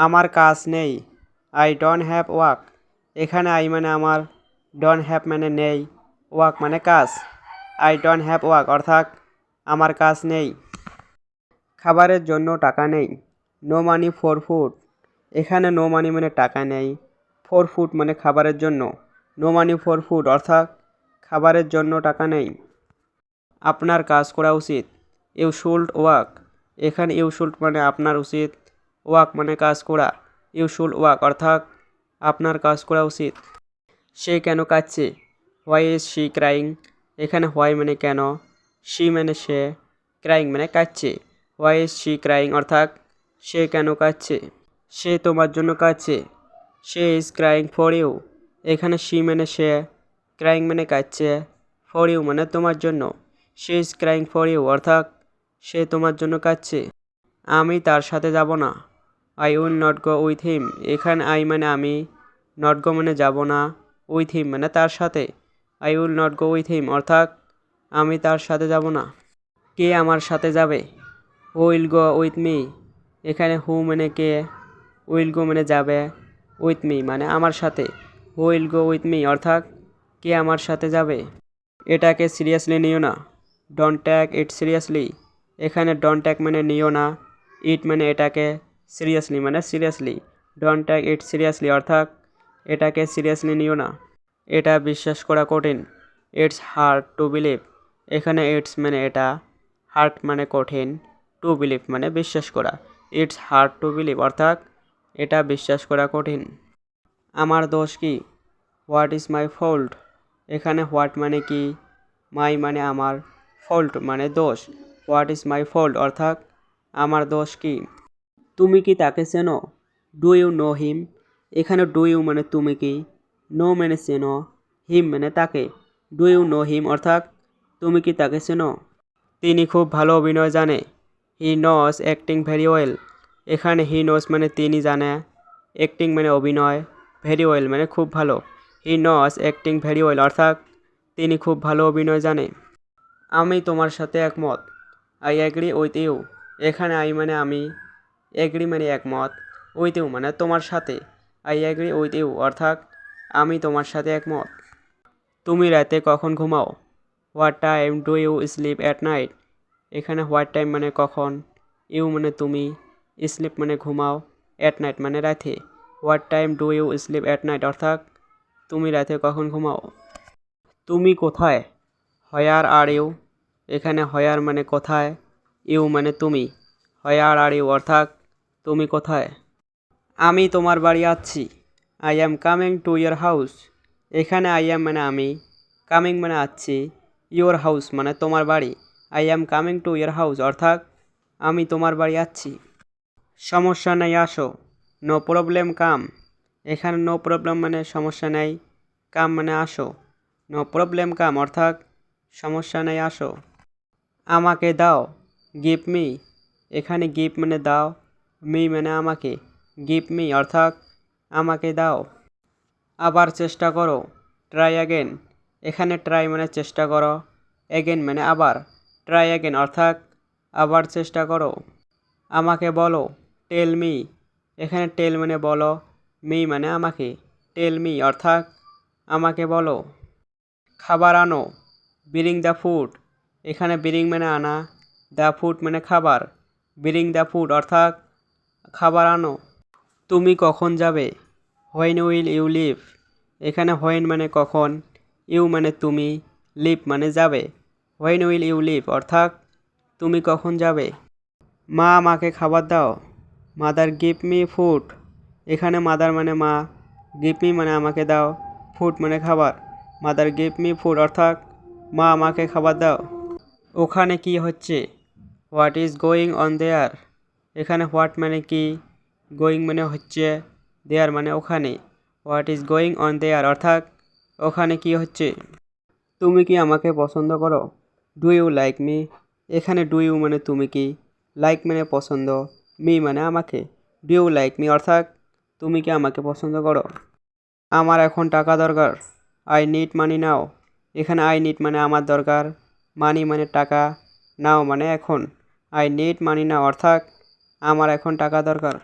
আমার কাজ নেই। I don't have work. এখানে আই মানে আমার, ডোন্ট হ্যাভ মানে নেই, ওয়ার্ক মানে কাজ। আই ডোন্ট হ্যাভ ওয়ার্ক অর্থাৎ আমার কাজ নেই। খাবারের জন্য টাকা নেই। No money for food. এখানে নো মানি মানে টাকা নেই, ফর ফুড মানে খাবারের জন্য। নো মানি ফর ফুড অর্থাৎ খাবারের জন্য টাকা নেই। আপনার কাজ করা উচিত। You should work. এখানে ইউ শুড মানে আপনার উচিত, ওয়ার্ক মানে কাজ করা। ইউ শুড ওয়ার্ক অর্থাৎ আপনার কাজ করা উচিত। সে কেন কাঁদছে? Why is she crying. এখানে হোয়াই মানে কেন, শি মানে সে, ক্রাইং মানে কাঁদছে। হোয়াই ইজ শি ক্রাইং অর্থাৎ সে কেন কাঁদছে। সে তোমার জন্য কাঁদছে। সে ইজ ক্রাইং ফর ইউ। এখানে শি মানে সে, ক্রাইং মানে কাঁদছে, ফর ইউ মানে তোমার জন্য। She is crying for you অর্থাৎ সে তোমার জন্য কাঁদছে। আমি তার সাথে যাব না। I will not go with him. এখানে আই মানে আমি, নট গো মানে যাব না, উইথ হিম মানে তার সাথে। I will not go with him অর্থাৎ আমি তার সাথে যাব না। কে আমার সাথে যাবে? হু উইল গো উইথ মি। এখানে হু মানে কে, উইল গো মানে যাবে, উইথ মি মানে আমার সাথে। Who will go with me অর্থাৎ কে আমার সাথে যাবে। এটাকে সিরিয়াসলি নিও না। Don't take it seriously. এখানে ডোন্ট টেক মানে নিও না, ইট মানে এটাকে, সিরিয়াসলি মানে seriously. Don't take it seriously অর্থাৎ এটাকে সিরিয়াসলি নিও না। এটা বিশ্বাস করা কঠিন। It's hard to believe. এখানে ইটস মানে এটা, হার্ড মানে কঠিন, টু বিলিভ মানে বিশ্বাস করা। ইটস হার্ড টু বিলিভ অর্থাৎ এটা বিশ্বাস করা কঠিন। আমার দোষ কি? What is my fault. এখানে হোয়াট মানে কি, মাই মানে আমার, ফল্ট মানে দোষ। হোয়াট ইজ মাই ফল্ট অর্থাৎ আমার দোষ কি। তুমি কি তাকে চেনো? Do you know him. এখানে ডু ইউ মানে তুমি কি, নো মানে চেনো, হিম মানে তাকে। ডু ইউ নো হিম অর্থাৎ তুমি কি তাকে চেনো। তিনি খুব ভালো অভিনয় জানে। হি নস অ্যাক্টিং ভেরি ওয়েল। এখানে হি নস মানে তিনি জানে, অ্যাক্টিং মানে অভিনয়, ভেরি ওয়েল মানে খুব ভালো। হি নস অ্যাক্টিং ভেরি ওয়েল অর্থাৎ তিনি খুব ভালো অভিনয় জানে। আমি তোমার সাথে একমত। I agree with you. এখানে আই মানে আমি, অ্যাগ্রি মানে একমত, উইথ ইউ মানে তোমার সাথে। আই অ্যাগ্রি উইথ ইউ অর্থাৎ আমি তোমার সাথে একমত। তুমি রাতে কখন ঘুমাও? What time do you sleep at night. এখানে হোয়াট টাইম মানে কখন, ইউ মানে তুমি, স্লিপ মানে ঘুমাও, অ্যাট নাইট মানে রাতে। What time do you sleep at night অর্থাৎ তুমি রাতে কখন ঘুমাও। তুমি কোথায়? Where are you. এখানে হোয়ার মানে কোথায়, ইউ মানে তুমি, হোয়ার আর ইউ অর্থাৎ তুমি কোথায়। আমি তোমার বাড়ি আসছি। I am coming to your house. এখানে আই অ্যাম মানে আমি, কামিং মানে আসছি, ইয়োর হাউস মানে তোমার বাড়ি। I am coming to your house অর্থাৎ আমি তোমার বাড়ি আসছি। সমস্যা নেই আসো। নো প্রবলেম কাম। এখানে নো প্রবলেম মানে সমস্যা নেই, কাম মানে আসো। নো প্রবলেম কাম অর্থাৎ সমস্যা নেই আসো। আমাকে দাও। Give me. এখানে গিভ মানে দাও, মি মানে আমাকে, গিভ মি অর্থাৎ আমাকে দাও। আবার চেষ্টা করো। Try again. এখানে ট্রাই মানে চেষ্টা করো, অ্যাগেন মানে আবার। ট্রাই অ্যাগেন অর্থাৎ আবার চেষ্টা করো। আমাকে বলো। Tell me. এখানে টেল মানে বলো, মি মানে আমাকে, টেল মি অর্থাৎ আমাকে বলো। খাবার আনো। Bring the food. এখানে ব্রিং মানে আনা, দ্য ফুড মানে খাবার। ব্রিং দ্য ফুড অর্থাৎ খাবার আনো। তুমি কখন যাবে? When will you leave. এখানে হোয়েন মানে কখন, ইউ মানে তুমি, লিভ মানে যাবে। হোয়েন উইল ইউ লিভ অর্থাৎ তুমি কখন যাবে। মা আমাকে খাবার দাও। Mother give me food. এখানে মাদার মানে মা, গিভ মি মানে আমাকে দাও, ফুড মানে খাবার। মাদার গিভ মি ফুড অর্থাৎ মা আমাকে খাবার দাও। ওখানে কি হচ্ছে? হোয়াট ইজ গোয়িং অন দেয়ার। এখানে হোয়াট মানে কি, গোয়িং মানে হচ্ছে, দেয়ার মানে ওখানে। What is going on there অর্থাৎ ওখানে কি হচ্ছে। তুমি কি আমাকে পছন্দ করো? Do you like me. এখানে ডু ইউ মানে তুমি কি, লাইক মানে পছন্দ, মি মানে আমাকে। ডু ইউ লাইক মি অর্থাৎ তুমি কি আমাকে পছন্দ করো। আমার এখন টাকা দরকার। আই নিড মানি নাও। এখানে আই নিড মানে আমার দরকার, মানি মানে টাকা, নাও মানে এখন। আই নিড মানি নাও অর্থাৎ আমার এখন টাকা দরকার।